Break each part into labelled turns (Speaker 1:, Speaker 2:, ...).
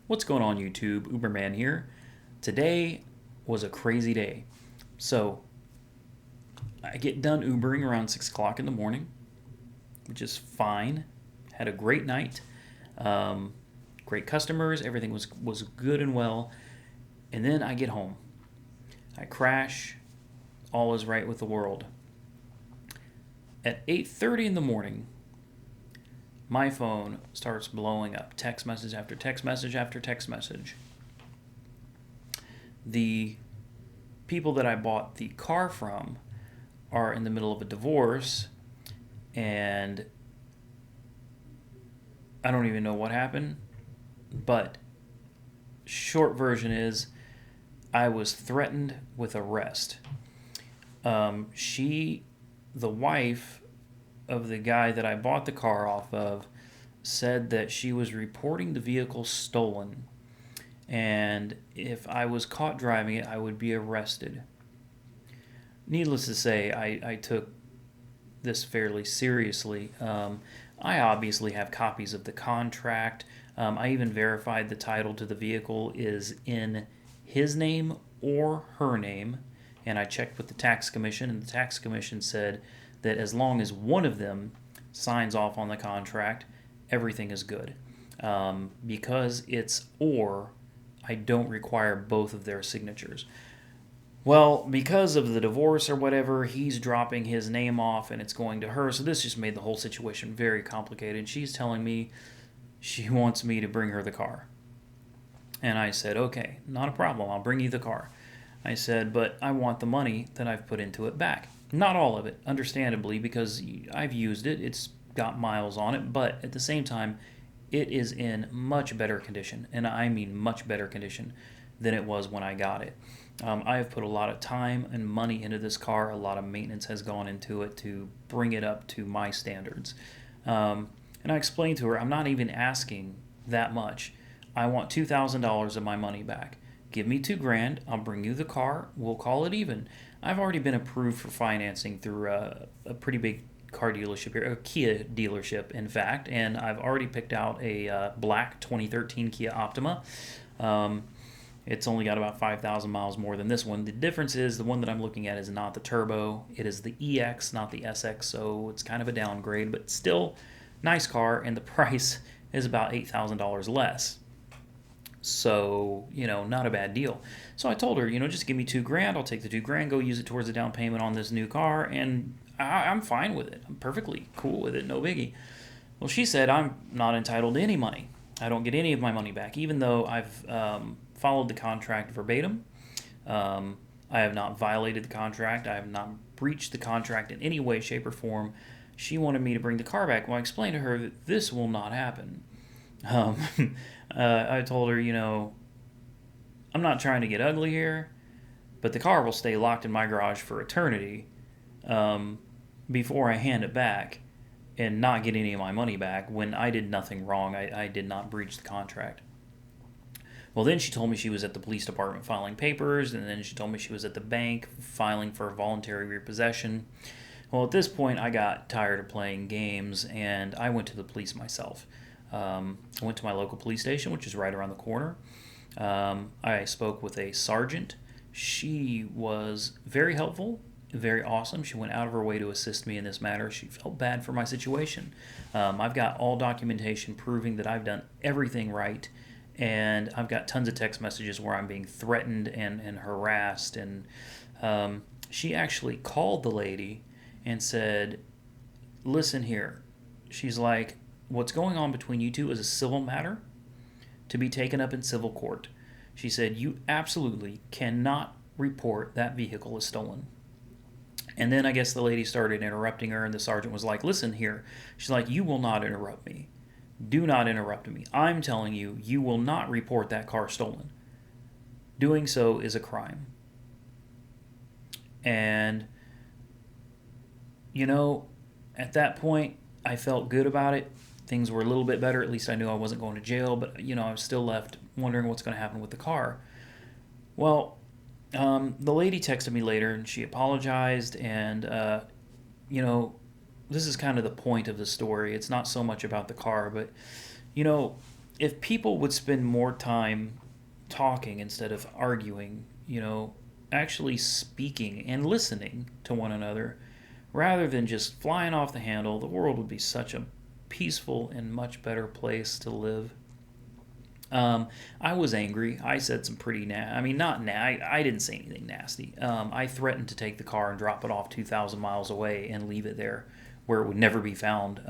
Speaker 1: What's going on, YouTube? Uberman here. Today was a crazy day. So, I get done Ubering around 6 o'clock in the morning, which is fine. Had a great night. Um, Great customers. Everything was good and well. And then I get home. I crash. All is right with the world. At 8:30 in the morning, my phone starts blowing up. Text message after text message after text message. The people that I bought the car from are in the middle of a divorce, and I don't even know what happened, but short version is I was threatened with arrest. The wife of the guy that I bought the car off of, said that she was reporting the vehicle stolen, and if I was caught driving it, I would be arrested. Needless to say, I took this fairly seriously. I obviously have copies of the contract. I even verified the title to the vehicle is in his name or her name, and I checked with the tax commission, and the tax commission said that as long as one of them signs off on the contract, everything is good. Because it's or, I don't require both of their signatures. Well, because of the divorce or whatever, he's dropping his name off and it's going to her. So this just made the whole situation very complicated. She's telling me she wants me to bring her the car. And I said, okay, not a problem. I'll bring you the car. I said, but I want the money that I've put into it back. Not all of it, understandably, because I've used it. It's got miles on it. But at the same time, it is in much better condition. And I mean much better condition than it was when I got it. I have put a lot of time and money into this car. A lot of maintenance has gone into it to bring it up to my standards. And I explained to her, I'm not even asking that much. I want $2,000 of my money back. Give me $2,000. I'll bring you the car. We'll call it even. I've already been approved for financing through a pretty big car dealership here, a Kia dealership, in fact, and I've already picked out a black 2013 Kia Optima. It's only got about 5,000 miles more than this one. The difference is the one that I'm looking at is not the turbo. It is the EX, not the SX, so it's kind of a downgrade, but still nice car, and the price is about $8,000 less. So, not a bad deal. So I told her, just give me $2,000. I'll take the $2,000, go use it towards the down payment on this new car, and I'm fine with it. I'm perfectly cool with it, no biggie. Well, she said I'm not entitled to any money. I don't get any of my money back, even though I've followed the contract verbatim. I have not violated the contract. I have not breached the contract in any way, shape, or form. She wanted me to bring the car back. Well, I explained to her that this will not happen. I told her, I'm not trying to get ugly here, but the car will stay locked in my garage for eternity before I hand it back and not get any of my money back when I did nothing wrong. I did not breach the contract. Well, then she told me she was at the police department filing papers, and then she told me she was at the bank filing for voluntary repossession. Well, at this point, I got tired of playing games, and I went to the police myself. I went to my local police station, which is right around the corner. I spoke with a sergeant. She was very helpful, very awesome. She went out of her way to assist me in this matter. She felt bad for my situation. I've got all documentation proving that I've done everything right, and I've got tons of text messages where I'm being threatened and harassed. And she actually called the lady and said, listen here. She's like, what's going on between you two is a civil matter to be taken up in civil court. She said, you absolutely cannot report that vehicle as stolen. And then I guess the lady started interrupting her, and the sergeant was like, listen here. She's like, you will not interrupt me. Do not interrupt me. I'm telling you, you will not report that car stolen. Doing so is a crime. And, at that point, I felt good about it. Things were a little bit better. At least I knew I wasn't going to jail, but, I was still left wondering what's going to happen with the car. Well, the lady texted me later, and she apologized, and, this is kind of the point of the story. It's not so much about the car, but, if people would spend more time talking instead of arguing, actually speaking and listening to one another rather than just flying off the handle, the world would be such a peaceful and much better place to live. I was angry. I said some pretty I mean, not I didn't say anything nasty. I threatened to take the car and drop it off 2,000 miles away and leave it there where it would never be found.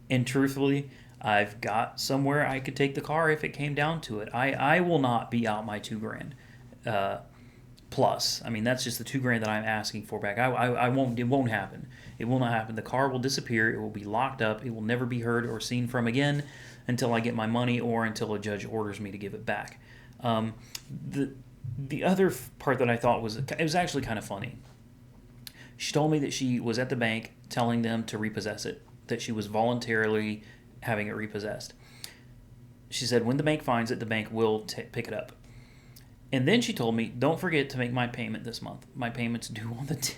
Speaker 1: And truthfully, I've got somewhere I could take the car if it came down to it. I will not be out my $2,000 plus. I mean, that's just the $2,000 that I'm asking for back. I won't. It won't happen. It will not happen. The car will disappear. It will be locked up. It will never be heard or seen from again until I get my money or until a judge orders me to give it back. The other part that I thought was actually kind of funny. She told me that she was at the bank telling them to repossess it, that she was voluntarily having it repossessed. She said when the bank finds it, the bank will pick it up. And then she told me, don't forget to make my payment this month. My payment's due on the 10th.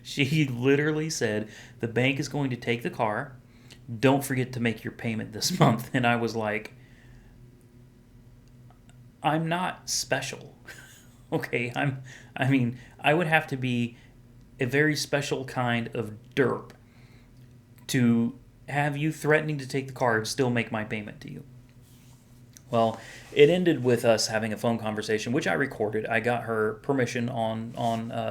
Speaker 1: She literally said, the bank is going to take the car. Don't forget to make your payment this month. And I was like, I'm not special. Okay, I would have to be a very special kind of derp to have you threatening to take the car and still make my payment to you. Well, it ended with us having a phone conversation, which I recorded. I got her permission on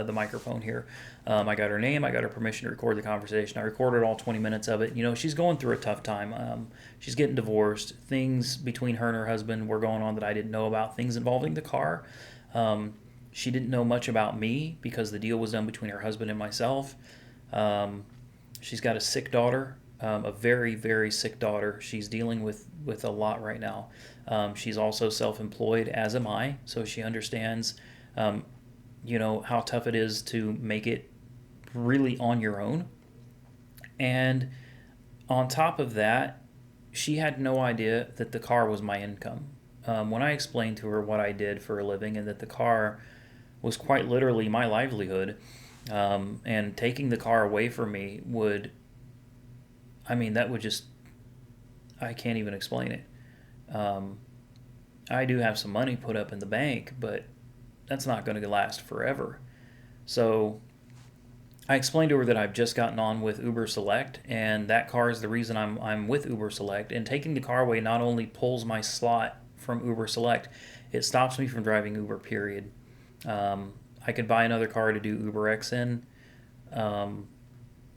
Speaker 1: the microphone here. I got her name. I got her permission to record the conversation. I recorded all 20 minutes of it. She's going through a tough time. She's getting divorced. Things between her and her husband were going on that I didn't know about. Things involving the car. She didn't know much about me because the deal was done between her husband and myself. She's got a sick daughter. A very, very sick daughter. She's dealing with a lot right now. She's also self-employed, as am I, so she understands, how tough it is to make it really on your own. And on top of that, she had no idea that the car was my income. When I explained to her what I did for a living and that the car was quite literally my livelihood, and taking the car away from me that would just, I can't even explain it. I do have some money put up in the bank, but that's not going to last forever. So I explained to her that I've just gotten on with Uber Select, and that car is the reason I'm with Uber Select. And taking the car away not only pulls my slot from Uber Select, it stops me from driving Uber, period. I could buy another car to do Uber X in, and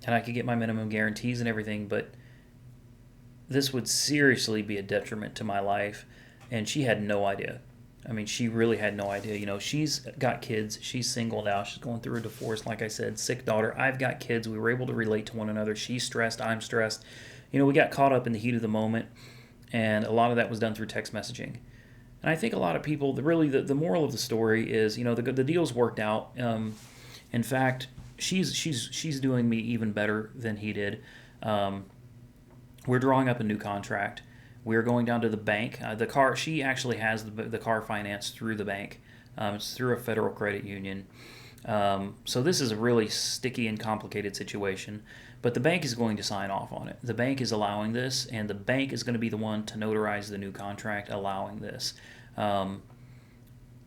Speaker 1: I could get my minimum guarantees and everything, but this would seriously be a detriment to my life, and she had no idea. She really had no idea. She's got kids. She's single now. She's going through a divorce, like I said, sick daughter. I've got kids. We were able to relate to one another. She's stressed. I'm stressed. We got caught up in the heat of the moment, and a lot of that was done through text messaging. And I think a lot of people, the moral of the story is, the deal's worked out. In fact, she's doing me even better than he did. We're drawing up a new contract. We're going down to the bank. She actually has the car financed through the bank. It's through a federal credit union. So this is a really sticky and complicated situation. But the bank is going to sign off on it. The bank is allowing this, and the bank is going to be the one to notarize the new contract allowing this.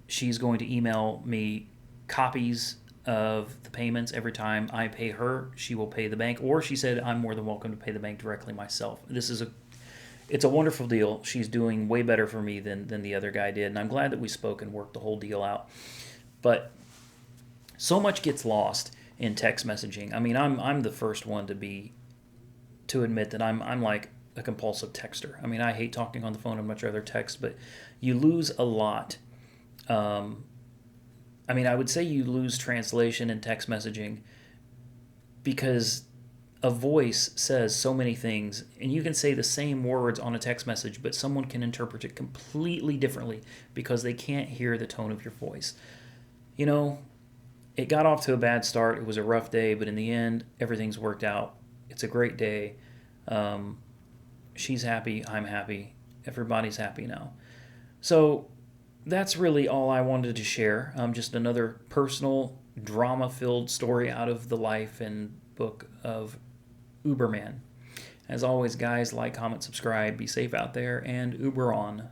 Speaker 1: She's going to email me copies of the payments every time I pay her. She will pay the bank, or she said I'm more than welcome to pay the bank directly myself. It's a wonderful deal. She's doing way better for me than the other guy did, and I'm glad that we spoke and worked the whole deal out. But so much gets lost in text messaging. I'm the first one to admit that I'm like a compulsive texter. I hate talking on the phone. I'd much rather text, but you lose a lot. I would say you lose translation in text messaging because a voice says so many things, and you can say the same words on a text message, but someone can interpret it completely differently because they can't hear the tone of your voice. It got off to a bad start. It was a rough day, but in the end, everything's worked out. It's a great day. She's happy. I'm happy. Everybody's happy now. So that's really all I wanted to share. Just another personal, drama-filled story out of the life and book of Uberman. As always, guys, like, comment, subscribe, be safe out there, and Uber on.